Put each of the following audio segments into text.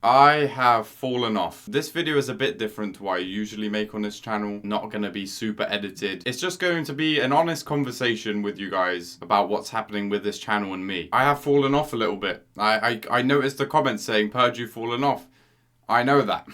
I have fallen off. This video is a bit different to what I usually make on this channel. Not gonna be super edited. It's just going to be an honest conversation with you guys about what's happening with this channel and me. I have fallen off a little bit. I noticed the comments saying, Pxrge, you've fallen off. I know that.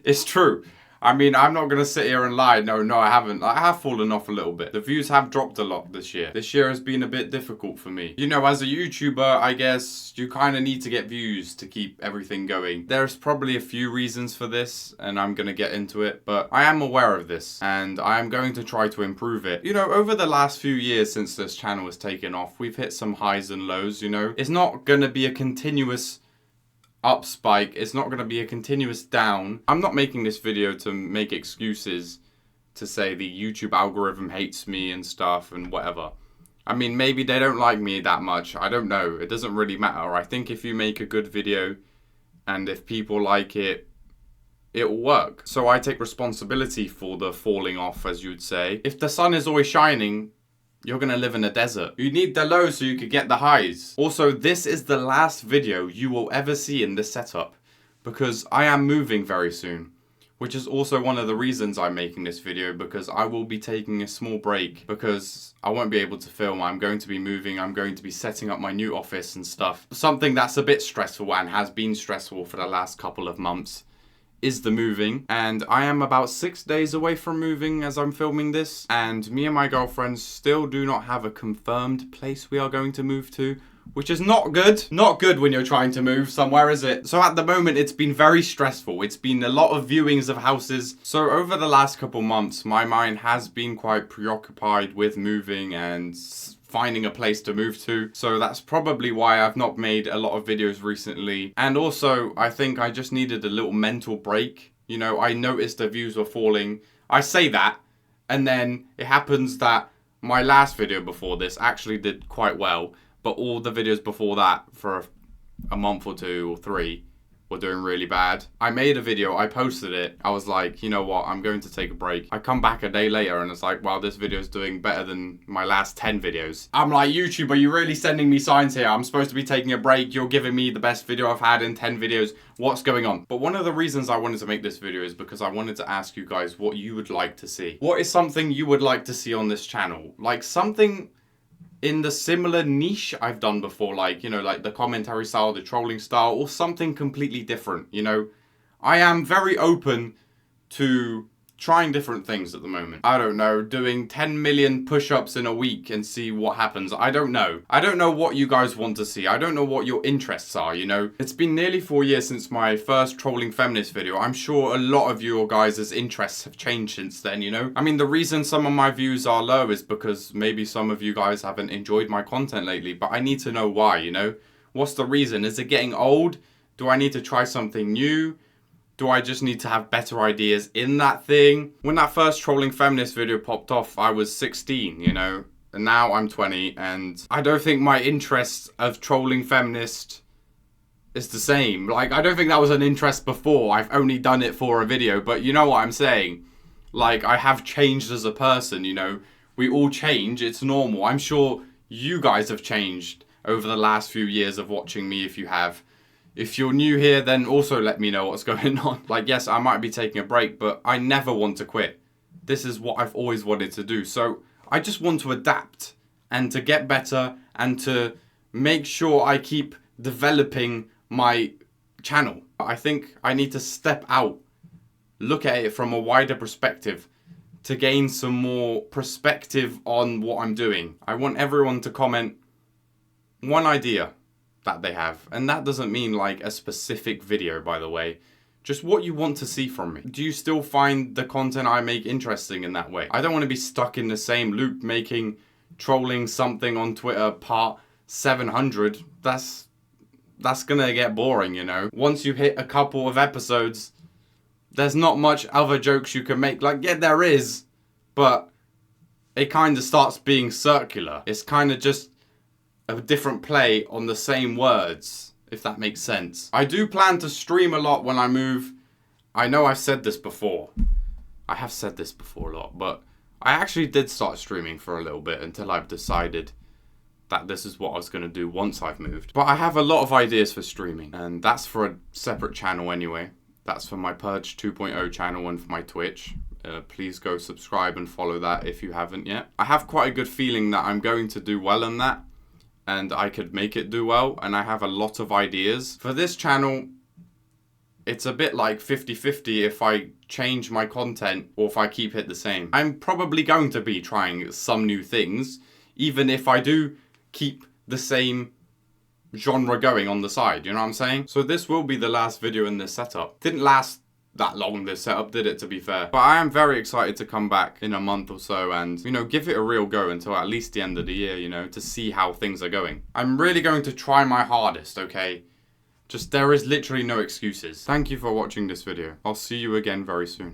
It's true. I mean, I'm not going to sit here and lie. No, I haven't. I have fallen off a little bit. The views have dropped a lot this year. This year has been a bit difficult for me. You know, as a YouTuber, I guess you kind of need to get views to keep everything going. There's probably a few reasons for this, and I'm going to get into it, but I am aware of this, and I am going to try to improve it. You know, over the last few years since this channel has taken off, we've hit some highs and lows, you know. It's not going to be a continuous up spike. It's not going to be a continuous down. I'm not making this video to make excuses to say the YouTube algorithm hates me and stuff and whatever. I mean, maybe they don't like me that much. I don't know. It doesn't really matter. I think if you make a good video and if people like it, it will work. So I take responsibility for the falling off, as you'd say. If the sun is always shining, you're gonna live in a desert. You need the lows so you could get the highs. Also, this is the last video you will ever see in this setup because I am moving very soon, which is also one of the reasons I'm making this video, because I will be taking a small break because I won't be able to film. I'm going to be moving. I'm going to be setting up my new office and stuff. Something that's a bit stressful and has been stressful for the last couple of months is the moving, and I am about 6 days away from moving as I'm filming this, and me and my girlfriend still do not have a confirmed place we are going to move to, which is not good. Not good when you're trying to move somewhere, is it? So at the moment it's been very stressful. It's been a lot of viewings of houses. So over the last couple months my mind has been quite preoccupied with moving and finding a place to move to. So that's probably why I've not made a lot of videos recently. And also, I think I just needed a little mental break. You know, I noticed the views were falling. I say that, and then it happens that my last video before this actually did quite well, but all the videos before that for a month or two or three were doing really bad. I made a video, I posted it, I was like, you know what, I'm going to take a break. I come back a day later and it's like, wow, this video is doing better than my last 10 videos. I'm like, YouTube, are you really sending me signs here? I'm supposed to be taking a break, you're giving me the best video I've had in 10 videos. What's going on? But one of the reasons I wanted to make this video is because I wanted to ask you guys what you would like to see. What is something you would like to see on this channel? Like something in the similar niche I've done before, like, you know, like the commentary style, the trolling style, or something completely different, you know? I am very open to trying different things at the moment. I don't know, doing 10 million push-ups in a week and see what happens. I don't know. I don't know what you guys want to see. I don't know what your interests are, you know? It's been nearly 4 years since my first trolling feminist video. I'm sure a lot of your guys' interests have changed since then, you know? I mean, the reason some of my views are low is because maybe some of you guys haven't enjoyed my content lately, but I need to know why, you know? What's the reason? Is it getting old? Do I need to try something new? Do I just need to have better ideas in that thing? When that first trolling feminist video popped off, I was 16, you know? And now I'm 20, and I don't think my interest of trolling feminist is the same. Like, I don't think that was an interest before. I've only done it for a video, but you know what I'm saying? Like, I have changed as a person, you know? We all change, it's normal. I'm sure you guys have changed over the last few years of watching me if you have. If you're new here, then also let me know what's going on. Like, yes, I might be taking a break, but I never want to quit. This is what I've always wanted to do. So I just want to adapt and to get better and to make sure I keep developing my channel. I think I need to step out, look at it from a wider perspective to gain some more perspective on what I'm doing. I want everyone to comment one idea that they have, and that doesn't mean like a specific video, by the way, just what you want to see from me. Do you still find the content I make interesting in that way? I don't want to be stuck in the same loop making trolling something on Twitter part 700. That's gonna get boring, you know? Once you hit a couple of episodes, there's not much other jokes you can make. Like, yeah, there is, but it kind of starts being circular. It's kind of just a different play on the same words, if that makes sense. I do plan to stream a lot when I move. I know I've said this before. I have said this before a lot, but I actually did start streaming for a little bit until I've decided that this is what I was going to do once I've moved. But I have a lot of ideas for streaming, and that's for a separate channel anyway. That's for my Pxrge 2.0 channel and for my Twitch. Please go subscribe and follow that if you haven't yet. I have quite a good feeling that I'm going to do well in that, and I could make it do well, and I have a lot of ideas. For this channel, it's a bit like 50-50 if I change my content or if I keep it the same. I'm probably going to be trying some new things, even if I do keep the same genre going on the side, you know what I'm saying? So this will be the last video in this setup. Didn't last that long, this setup, did it, to be fair? But I am very excited to come back in a month or so and, you know, give it a real go until at least the end of the year, you know, to see how things are going. I'm really going to try my hardest, okay? Just, there is literally no excuses. Thank you for watching this video. I'll see you again very soon.